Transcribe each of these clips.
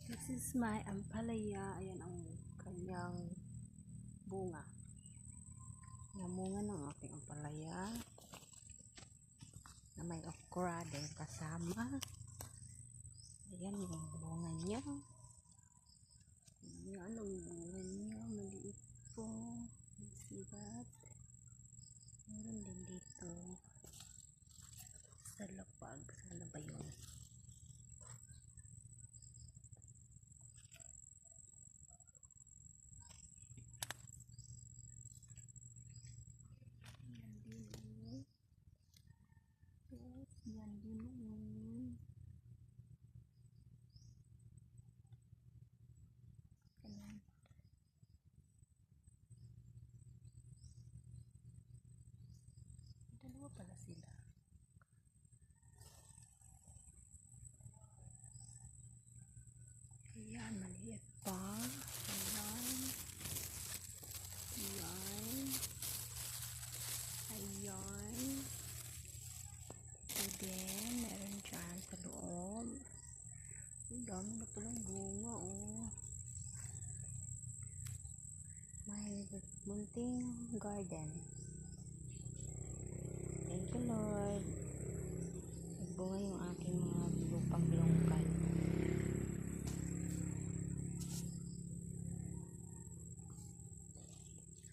This is my ampalaya. Ayan ang kanyang bunga. Namunga ng aking ampalaya na may okra din kasama. Ayan yung bunga niya. Ayan ang bunga niya. Maliit po. You see that? Meron din dito sa lapag. Sana ba yun? Yan din yun. Ayan. Dalawa pala sila. Ayan, maliit pa. Ayan. Ayan. Ayan. And then, meron dyan sa loob. Ang dami na palang bunga, oh. May munting garden. Thank you, Lord. Nagbunga yung aking mga lupang lungkad.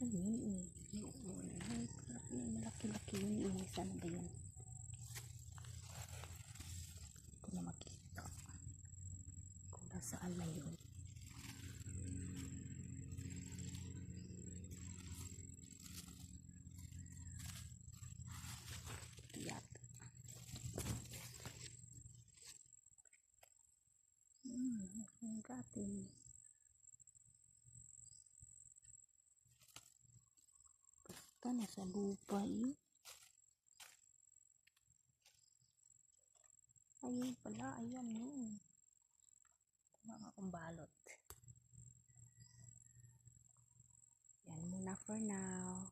Ano yun, eh? Malaki-laki yun, eh. Sana ba yun? Hindi ko na makita kung nasaan na yun. Yat. Ang gating. Basta nasa lupa yun. Ayun pala, ayan yun. Mga kumbalot. Yan muna for now.